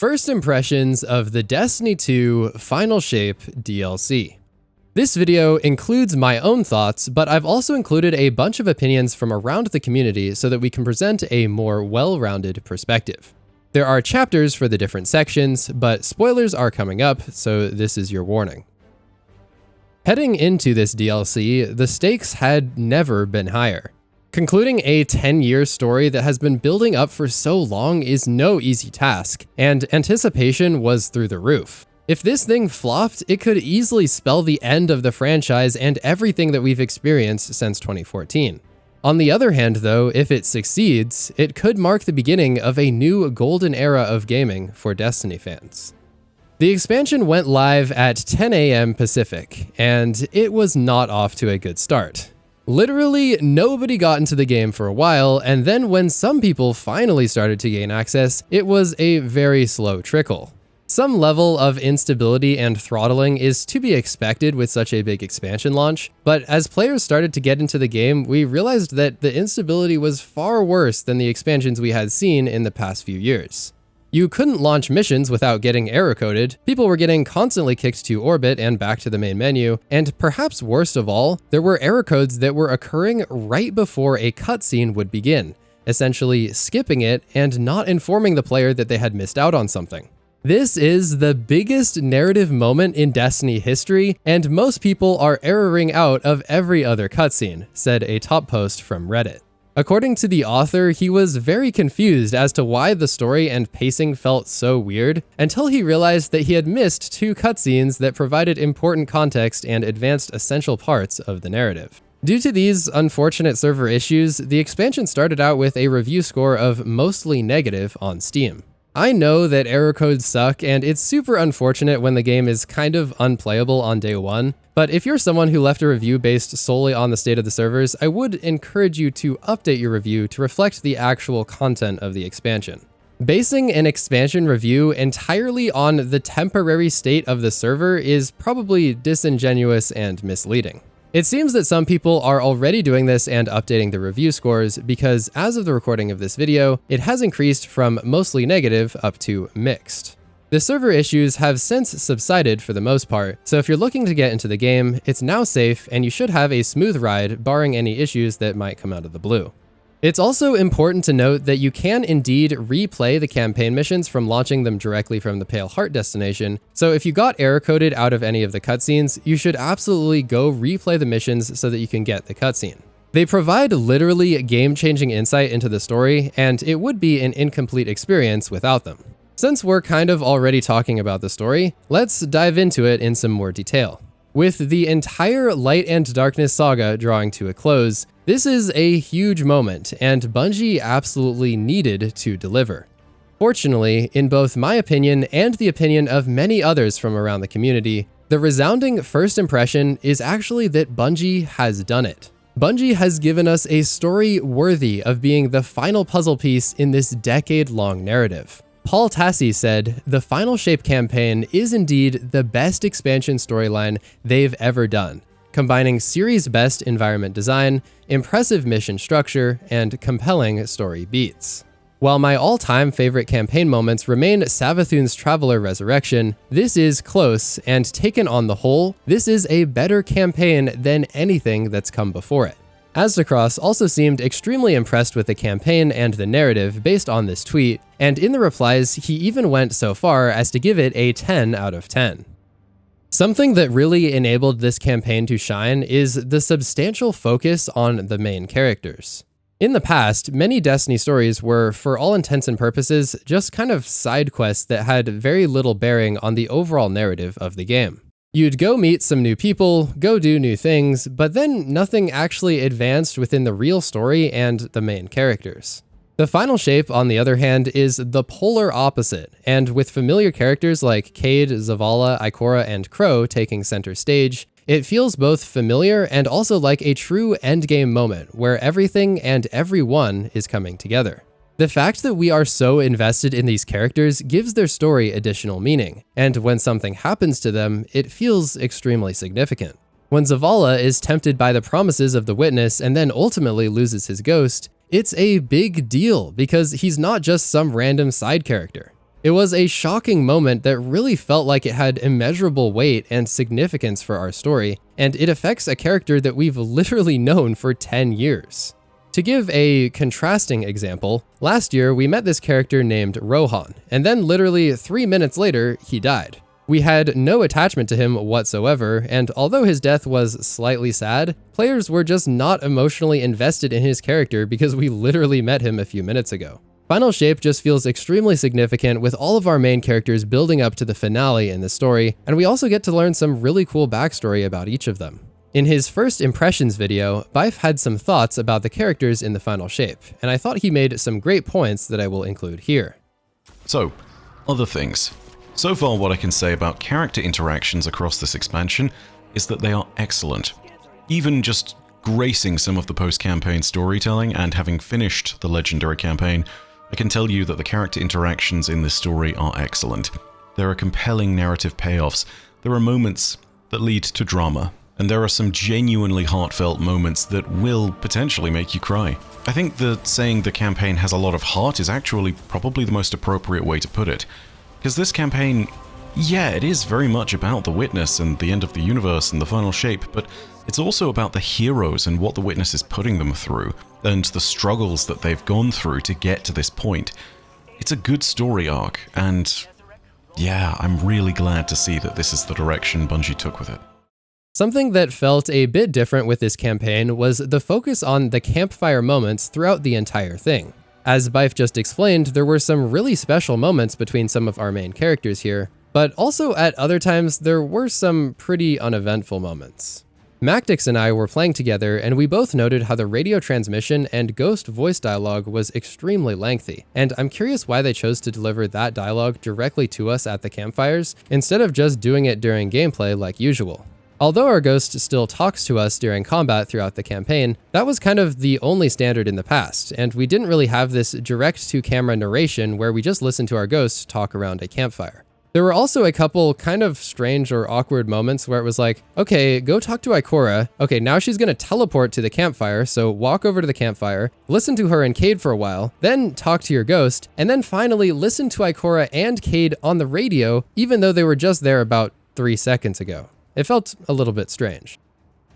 First impressions of the Destiny 2 Final Shape DLC. This video includes my own thoughts, but I've also included a bunch of opinions from around the community so that we can present a more well-rounded perspective. There are chapters for the different sections, but spoilers are coming up, so this is your warning. Heading into this DLC, the stakes had never been higher. Concluding a 10-year story that has been building up for so long is no easy task, and anticipation was through the roof. If this thing flopped, it could easily spell the end of the franchise and everything that we've experienced since 2014. On the other hand, though, if it succeeds, it could mark the beginning of a new golden era of gaming for Destiny fans. The expansion went live at 10 a.m. Pacific, and it was not off to a good start. Literally, nobody got into the game for a while, and then when some people finally started to gain access, it was a very slow trickle. Some level of instability and throttling is to be expected with such a big expansion launch, but as players started to get into the game, we realized that the instability was far worse than the expansions we had seen in the past few years. You couldn't launch missions without getting error coded, people were getting constantly kicked to orbit and back to the main menu, and perhaps worst of all, there were error codes that were occurring right before a cutscene would begin, essentially skipping it and not informing the player that they had missed out on something. This is the biggest narrative moment in Destiny history, and most people are erroring out of every other cutscene, said a top post from Reddit. According to the author, he was very confused as to why the story and pacing felt so weird, until he realized that he had missed two cutscenes that provided important context and advanced essential parts of the narrative. Due to these unfortunate server issues, the expansion started out with a review score of mostly negative on Steam. I know that error codes suck, and it's super unfortunate when the game is kind of unplayable on day one, but if you're someone who left a review based solely on the state of the servers, I would encourage you to update your review to reflect the actual content of the expansion. Basing an expansion review entirely on the temporary state of the server is probably disingenuous and misleading. It seems that some people are already doing this and updating the review scores because as of the recording of this video, it has increased from mostly negative up to mixed. The server issues have since subsided for the most part, so if you're looking to get into the game, it's now safe and you should have a smooth ride barring any issues that might come out of the blue. It's also important to note that you can indeed replay the campaign missions from launching them directly from the Pale Heart destination, so if you got error coded out of any of the cutscenes, you should absolutely go replay the missions so that you can get the cutscene. They provide literally game-changing insight into the story, and it would be an incomplete experience without them. Since we're kind of already talking about the story, let's dive into it in some more detail. With the entire Light and Darkness saga drawing to a close, this is a huge moment, and Bungie absolutely needed to deliver. Fortunately, in both my opinion and the opinion of many others from around the community, the resounding first impression is actually that Bungie has done it. Bungie has given us a story worthy of being the final puzzle piece in this decade-long narrative. Paul Tassi said, "The Final Shape campaign is indeed the best expansion storyline they've ever done, combining series best environment design, impressive mission structure, and compelling story beats." While my all-time favorite campaign moments remain Savathun's Traveler Resurrection, this is close, and taken on the whole, this is a better campaign than anything that's come before it. Aztecross also seemed extremely impressed with the campaign and the narrative based on this tweet, and in the replies, he even went so far as to give it a 10 out of 10. Something that really enabled this campaign to shine is the substantial focus on the main characters. In the past, many Destiny stories were, for all intents and purposes, just kind of side quests that had very little bearing on the overall narrative of the game. You'd go meet some new people, go do new things, but then nothing actually advanced within the real story and the main characters. The Final Shape, on the other hand, is the polar opposite, and with familiar characters like Cayde, Zavala, Ikora, and Crow taking center stage, it feels both familiar and also like a true endgame moment where everything and everyone is coming together. The fact that we are so invested in these characters gives their story additional meaning, and when something happens to them, it feels extremely significant. When Zavala is tempted by the promises of the Witness and then ultimately loses his ghost, it's a big deal because he's not just some random side character. It was a shocking moment that really felt like it had immeasurable weight and significance for our story, and it affects a character that we've literally known for 10 years. To give a contrasting example, last year we met this character named Rohan, and then literally 3 minutes later, he died. We had no attachment to him whatsoever, and although his death was slightly sad, players were just not emotionally invested in his character because we literally met him a few minutes ago. Final Shape just feels extremely significant with all of our main characters building up to the finale in the story, and we also get to learn some really cool backstory about each of them. In his first impressions video, Byf had some thoughts about the characters in the Final Shape, and I thought he made some great points that I will include here. So, other things. So far what I can say about character interactions across this expansion is that they are excellent. Even just gracing some of the post-campaign storytelling and having finished the Legendary campaign, I can tell you that the character interactions in this story are excellent. There are compelling narrative payoffs, there are moments that lead to drama, and there are some genuinely heartfelt moments that will potentially make you cry. I think that saying the campaign has a lot of heart is actually probably the most appropriate way to put it. Because this campaign, yeah, it is very much about the Witness and the end of the universe and the Final Shape, but it's also about the heroes and what the Witness is putting them through, and the struggles that they've gone through to get to this point. It's a good story arc, and yeah, I'm really glad to see that this is the direction Bungie took with it. Something that felt a bit different with this campaign was the focus on the campfire moments throughout the entire thing. As Byf just explained, there were some really special moments between some of our main characters here, but also at other times there were some pretty uneventful moments. Mactix and I were playing together, and we both noted how the radio transmission and Ghost voice dialogue was extremely lengthy, and I'm curious why they chose to deliver that dialogue directly to us at the campfires, instead of just doing it during gameplay like usual. Although our Ghost still talks to us during combat throughout the campaign, that was kind of the only standard in the past, and we didn't really have this direct-to-camera narration where we just listen to our Ghost talk around a campfire. There were also a couple kind of strange or awkward moments where it was like, okay, go talk to Ikora, okay, now she's gonna teleport to the campfire, so walk over to the campfire, listen to her and Cayde for a while, then talk to your Ghost, and then finally listen to Ikora and Cayde on the radio, even though they were just there about 3 seconds ago. It felt a little bit strange.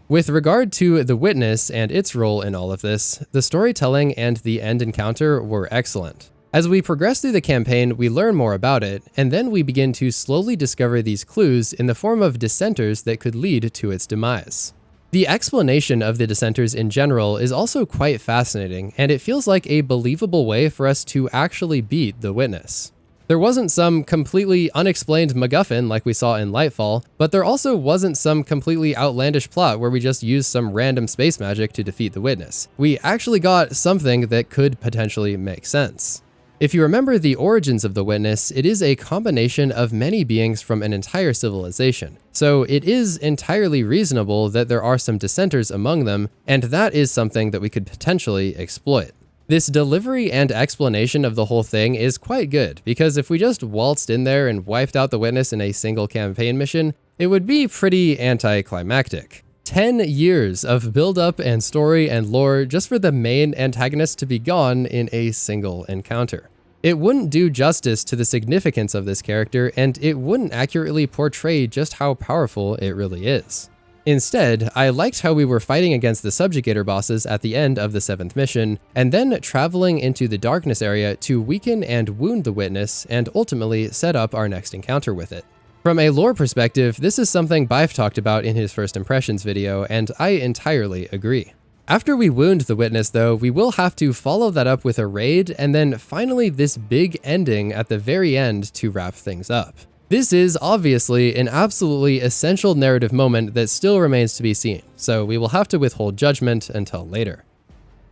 With regard to the Witness and its role in all of this, the storytelling and the end encounter were excellent. As we progress through the campaign, we learn more about it, and then we begin to slowly discover these clues in the form of dissenters that could lead to its demise. The explanation of the dissenters in general is also quite fascinating, and it feels like a believable way for us to actually beat the Witness. There wasn't some completely unexplained MacGuffin like we saw in Lightfall, but there also wasn't some completely outlandish plot where we just used some random space magic to defeat the Witness. We actually got something that could potentially make sense. If you remember the origins of the Witness, it is a combination of many beings from an entire civilization. So it is entirely reasonable that there are some dissenters among them, and that is something that we could potentially exploit. This delivery and explanation of the whole thing is quite good, because if we just waltzed in there and wiped out the Witness in a single campaign mission, it would be pretty anticlimactic. 10 years of build-up and story and lore just for the main antagonist to be gone in a single encounter. It wouldn't do justice to the significance of this character, and it wouldn't accurately portray just how powerful it really is. Instead, I liked how we were fighting against the Subjugator bosses at the end of the 7th mission, and then traveling into the Darkness area to weaken and wound the Witness, and ultimately set up our next encounter with it. From a lore perspective, this is something Byf talked about in his first impressions video, and I entirely agree. After we wound the Witness though, we will have to follow that up with a raid, and then finally this big ending at the very end to wrap things up. This is obviously an absolutely essential narrative moment that still remains to be seen, so we will have to withhold judgment until later.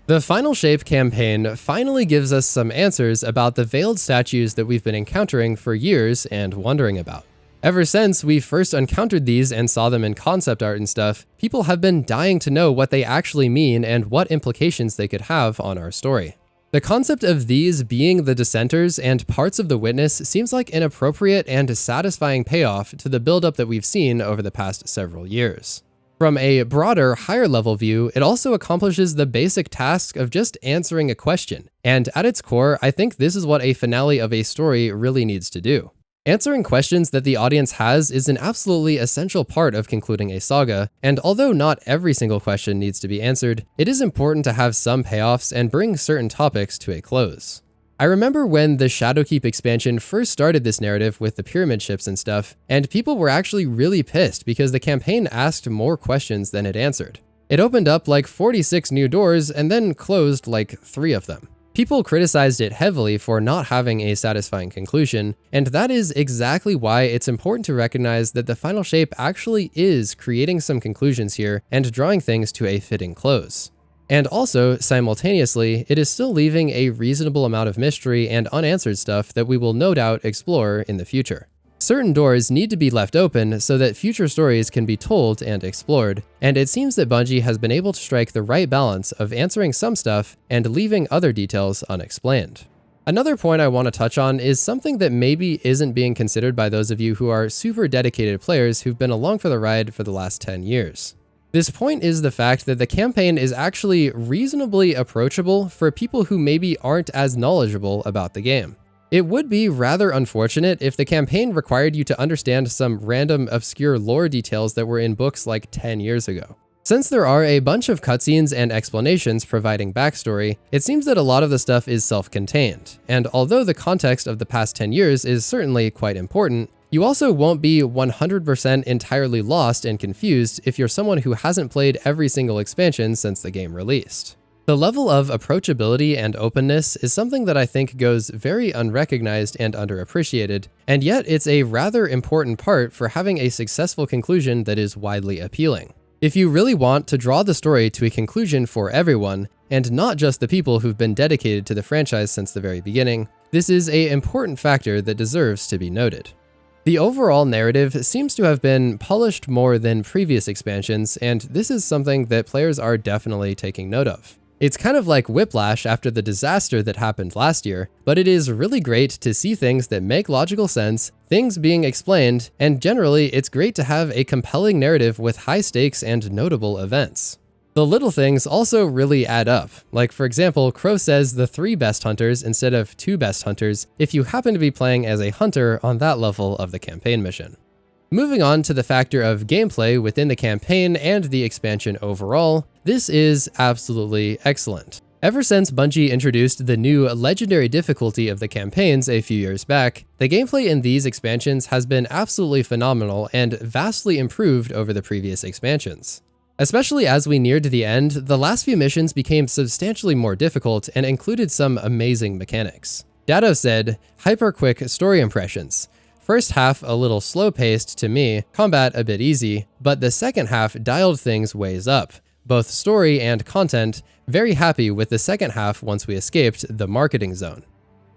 The Final Shape campaign finally gives us some answers about the veiled statues that we've been encountering for years and wondering about. Ever since we first encountered these and saw them in concept art and stuff, people have been dying to know what they actually mean and what implications they could have on our story. The concept of these being the dissenters and parts of the Witness seems like an appropriate and satisfying payoff to the buildup that we've seen over the past several years. From a broader, higher level view, it also accomplishes the basic task of just answering a question. And at its core, I think this is what a finale of a story really needs to do. Answering questions that the audience has is an absolutely essential part of concluding a saga, and although not every single question needs to be answered, it is important to have some payoffs and bring certain topics to a close. I remember when the Shadowkeep expansion first started this narrative with the pyramid ships and stuff, and people were actually really pissed because the campaign asked more questions than it answered. It opened up like 46 new doors and then closed like 3 of them. People criticized it heavily for not having a satisfying conclusion, and that is exactly why it's important to recognize that the final shape actually is creating some conclusions here and drawing things to a fitting close. And also, simultaneously, it is still leaving a reasonable amount of mystery and unanswered stuff that we will no doubt explore in the future. Certain doors need to be left open so that future stories can be told and explored, and it seems that Bungie has been able to strike the right balance of answering some stuff and leaving other details unexplained. Another point I want to touch on is something that maybe isn't being considered by those of you who are super dedicated players who've been along for the ride for the last 10 years. This point is the fact that the campaign is actually reasonably approachable for people who maybe aren't as knowledgeable about the game. It would be rather unfortunate if the campaign required you to understand some random obscure lore details that were in books like 10 years ago. Since there are a bunch of cutscenes and explanations providing backstory, it seems that a lot of the stuff is self-contained, and although the context of the past 10 years is certainly quite important, you also won't be 100% entirely lost and confused if you're someone who hasn't played every single expansion since the game released. The level of approachability and openness is something that I think goes very unrecognized and underappreciated, and yet it's a rather important part for having a successful conclusion that is widely appealing. If you really want to draw the story to a conclusion for everyone, and not just the people who've been dedicated to the franchise since the very beginning, this is an important factor that deserves to be noted. The overall narrative seems to have been polished more than previous expansions, and this is something that players are definitely taking note of. It's kind of like Whiplash after the disaster that happened last year, but it is really great to see things that make logical sense, things being explained, and generally it's great to have a compelling narrative with high stakes and notable events. The little things also really add up. Like for example, Crow says the 3 best hunters instead of 2 best hunters if you happen to be playing as a hunter on that level of the campaign mission. Moving on to the factor of gameplay within the campaign and the expansion overall, this is absolutely excellent. Ever since Bungie introduced the new legendary difficulty of the campaigns a few years back, the gameplay in these expansions has been absolutely phenomenal and vastly improved over the previous expansions. Especially as we neared the end, the last few missions became substantially more difficult and included some amazing mechanics. Datto said, "Hyper-quick story impressions. First half a little slow-paced to me, combat a bit easy, but the second half dialed things ways up. Both story and content, very happy with the second half once we escaped the marketing zone."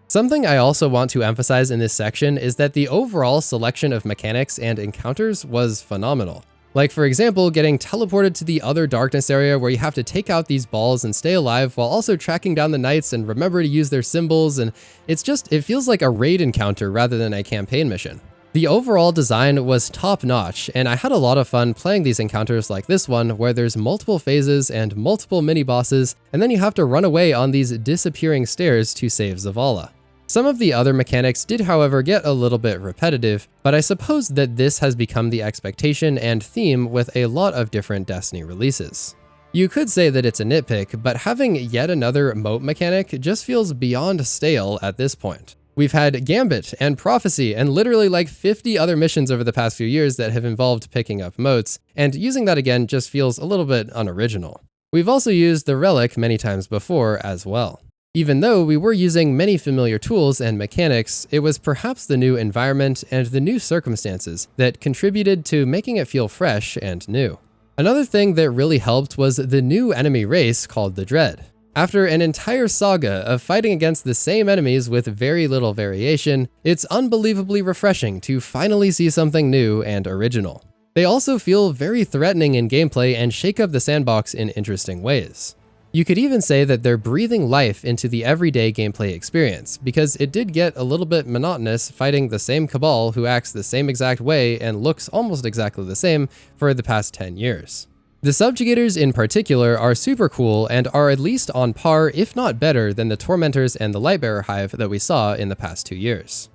Something I also want to emphasize in this section is that the overall selection of mechanics and encounters was phenomenal. Like for example, getting teleported to the other darkness area where you have to take out these balls and stay alive while also tracking down the knights and remember to use their symbols, and it feels like a raid encounter rather than a campaign mission. The overall design was top-notch, and I had a lot of fun playing these encounters like this one where there's multiple phases and multiple mini-bosses, and then you have to run away on these disappearing stairs to save Zavala. Some of the other mechanics did, however, get a little bit repetitive, but I suppose that this has become the expectation and theme with a lot of different Destiny releases. You could say that it's a nitpick, but having yet another moat mechanic just feels beyond stale at this point. We've had Gambit and Prophecy and literally like 50 other missions over the past few years that have involved picking up moats, and using that again just feels a little bit unoriginal. We've also used the Relic many times before as well. Even though we were using many familiar tools and mechanics, it was perhaps the new environment and the new circumstances that contributed to making it feel fresh and new. Another thing that really helped was the new enemy race called the Dread. After an entire saga of fighting against the same enemies with very little variation, it's unbelievably refreshing to finally see something new and original. They also feel very threatening in gameplay and shake up the sandbox in interesting ways. You could even say that they're breathing life into the everyday gameplay experience, because it did get a little bit monotonous fighting the same Cabal who acts the same exact way and looks almost exactly the same for the past 10 years. The Subjugators in particular are super cool and are at least on par, if not better, than the Tormentors and the Lightbearer Hive that we saw in the past 2 years.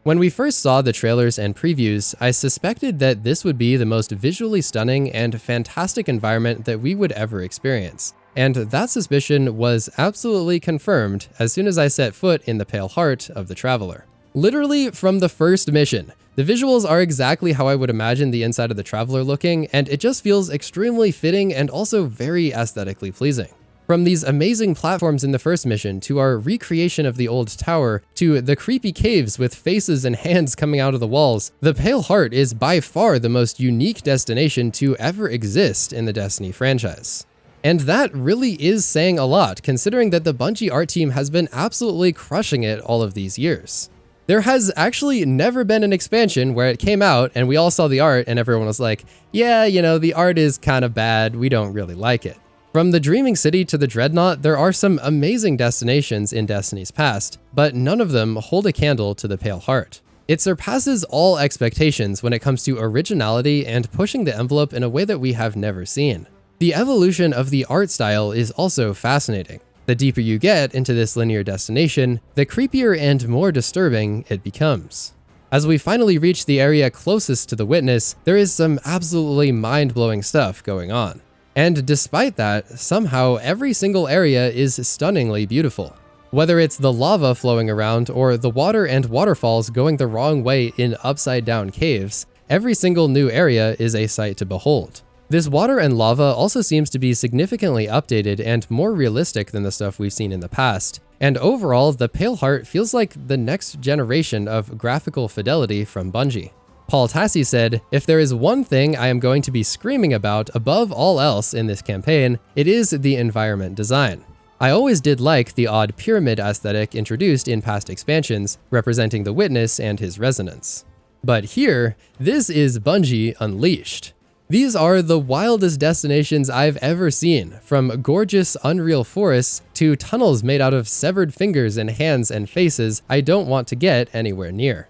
When we first saw the trailers and previews, I suspected that this would be the most visually stunning and fantastic environment that we would ever experience. And that suspicion was absolutely confirmed as soon as I set foot in the Pale Heart of the Traveler. Literally from the first mission, the visuals are exactly how I would imagine the inside of the Traveler looking, and it just feels extremely fitting and also very aesthetically pleasing. From these amazing platforms in the first mission, to our recreation of the old tower, to the creepy caves with faces and hands coming out of the walls, the Pale Heart is by far the most unique destination to ever exist in the Destiny franchise. And that really is saying a lot, considering that the Bungie art team has been absolutely crushing it all of these years. There has actually never been an expansion where it came out and we all saw the art and everyone was like, yeah, you know, the art is kind of bad, we don't really like it. From the Dreaming City to the Dreadnought, there are some amazing destinations in Destiny's past, but none of them hold a candle to the Pale Heart. It surpasses all expectations when it comes to originality and pushing the envelope in a way that we have never seen. The evolution of the art style is also fascinating. The deeper you get into this linear destination, the creepier and more disturbing it becomes. As we finally reach the area closest to the Witness, there is some absolutely mind-blowing stuff going on. And despite that, somehow every single area is stunningly beautiful. Whether it's the lava flowing around or the water and waterfalls going the wrong way in upside-down caves, every single new area is a sight to behold. This water and lava also seems to be significantly updated and more realistic than the stuff we've seen in the past. And overall, the Pale Heart feels like the next generation of graphical fidelity from Bungie. Paul Tassi said, "If there is one thing I am going to be screaming about above all else in this campaign, it is the environment design. I always did like the odd pyramid aesthetic introduced in past expansions, representing the Witness and his resonance. But here, this is Bungie unleashed. These are the wildest destinations I've ever seen, from gorgeous, unreal forests to tunnels made out of severed fingers and hands and faces I don't want to get anywhere near."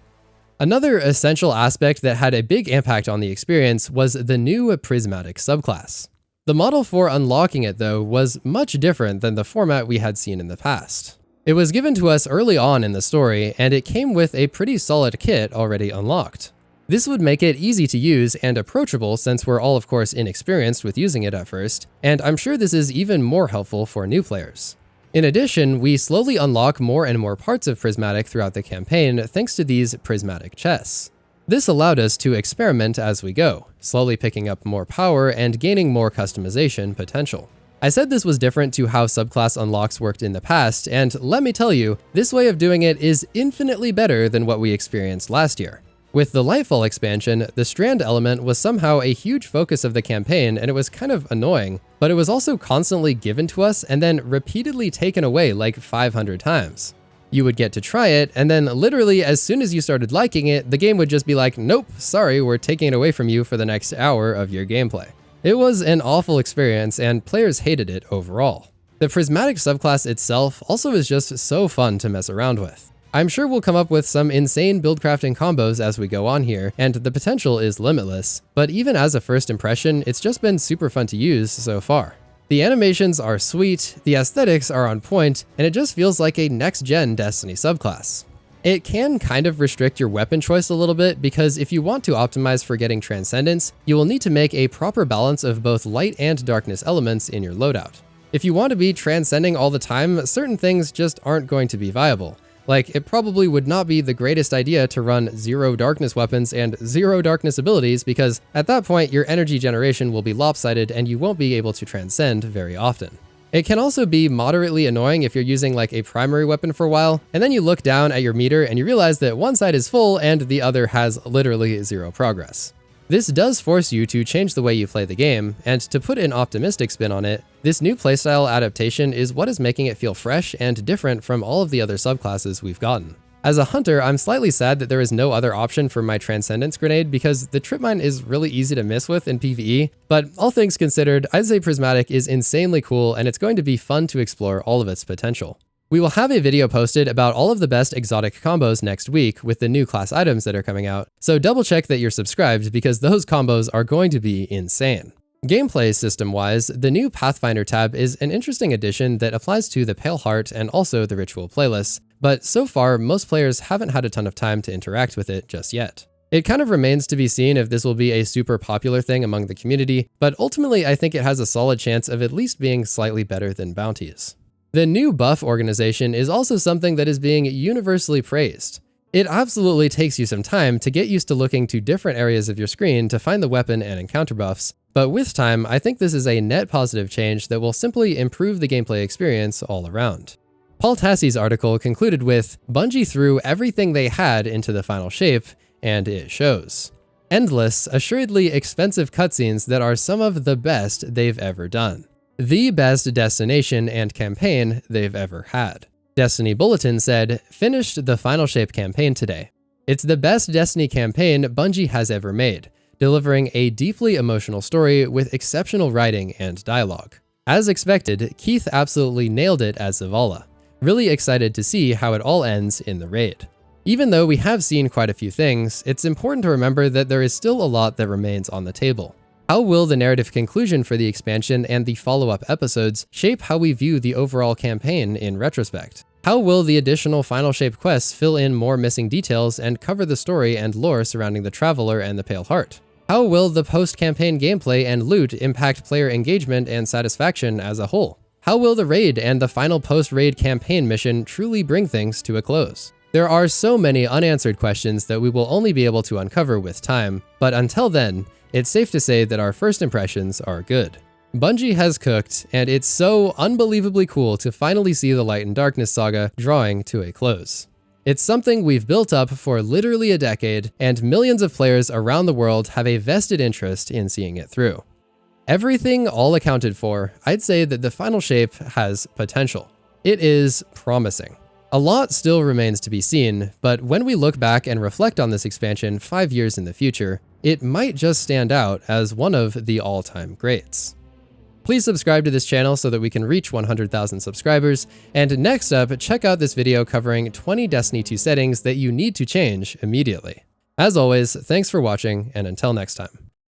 Another essential aspect that had a big impact on the experience was the new Prismatic subclass. The model for unlocking it, though, was much different than the format we had seen in the past. It was given to us early on in the story, and it came with a pretty solid kit already unlocked. This would make it easy to use and approachable since we're all of course inexperienced with using it at first, and I'm sure this is even more helpful for new players. In addition, we slowly unlock more and more parts of Prismatic throughout the campaign thanks to these Prismatic chests. This allowed us to experiment as we go, slowly picking up more power and gaining more customization potential. I said this was different to how subclass unlocks worked in the past, and let me tell you, this way of doing it is infinitely better than what we experienced last year. With the Lightfall expansion, the Strand element was somehow a huge focus of the campaign, and it was kind of annoying, but it was also constantly given to us and then repeatedly taken away like 500 times. You would get to try it, and then literally as soon as you started liking it, the game would just be like, nope, sorry, we're taking it away from you for the next hour of your gameplay. It was an awful experience, and players hated it overall. The Prismatic subclass itself also is just so fun to mess around with. I'm sure we'll come up with some insane build crafting combos as we go on here, and the potential is limitless, but even as a first impression, it's just been super fun to use so far. The animations are sweet, the aesthetics are on point, and it just feels like a next-gen Destiny subclass. It can kind of restrict your weapon choice a little bit because if you want to optimize for getting Transcendence, you will need to make a proper balance of both light and darkness elements in your loadout. If you want to be transcending all the time, certain things just aren't going to be viable. Like, it probably would not be the greatest idea to run 0 darkness weapons and 0 darkness abilities because at that point your energy generation will be lopsided and you won't be able to transcend very often. It can also be moderately annoying if you're using like a primary weapon for a while, and then you look down at your meter and you realize that one side is full and the other has literally 0 progress. This does force you to change the way you play the game, and to put an optimistic spin on it, this new playstyle adaptation is what is making it feel fresh and different from all of the other subclasses we've gotten. As a hunter, I'm slightly sad that there is no other option for my Transcendence grenade because the trip mine is really easy to miss with in PvE, but all things considered, I'd say Prismatic is insanely cool and it's going to be fun to explore all of its potential. We will have a video posted about all of the best exotic combos next week with the new class items that are coming out, so double check that you're subscribed because those combos are going to be insane. Gameplay system-wise, the new Pathfinder tab is an interesting addition that applies to the Pale Heart and also the Ritual playlists, but so far, most players haven't had a ton of time to interact with it just yet. It kind of remains to be seen if this will be a super popular thing among the community, but ultimately I think it has a solid chance of at least being slightly better than bounties. The new buff organization is also something that is being universally praised. It absolutely takes you some time to get used to looking to different areas of your screen to find the weapon and encounter buffs, but with time, I think this is a net positive change that will simply improve the gameplay experience all around. Paul Tassie's article concluded with, "Bungie threw everything they had into the final shape, and it shows. Endless, assuredly expensive cutscenes that are some of the best they've ever done. The best destination and campaign they've ever had." Destiny Bulletin said, "Finished the Final Shape campaign today. It's the best Destiny campaign Bungie has ever made, delivering a deeply emotional story with exceptional writing and dialogue. As expected, Keith absolutely nailed it as Zavala. Really excited to see how it all ends in the raid." Even though we have seen quite a few things, it's important to remember that there is still a lot that remains on the table. How will the narrative conclusion for the expansion and the follow-up episodes shape how we view the overall campaign in retrospect? How will the additional Final Shape quests fill in more missing details and cover the story and lore surrounding the Traveler and the Pale Heart? How will the post-campaign gameplay and loot impact player engagement and satisfaction as a whole? How will the raid and the final post-raid campaign mission truly bring things to a close? There are so many unanswered questions that we will only be able to uncover with time, but until then, it's safe to say that our first impressions are good. Bungie has cooked, and it's so unbelievably cool to finally see the Light and Darkness saga drawing to a close. It's something we've built up for literally a decade, and millions of players around the world have a vested interest in seeing it through. Everything all accounted for, I'd say that the Final Shape has potential. It is promising. A lot still remains to be seen, but when we look back and reflect on this expansion 5 years in the future, it might just stand out as one of the all-time greats. Please subscribe to this channel so that we can reach 100,000 subscribers, and next up, check out this video covering 20 Destiny 2 settings that you need to change immediately. As always, thanks for watching, and until next time.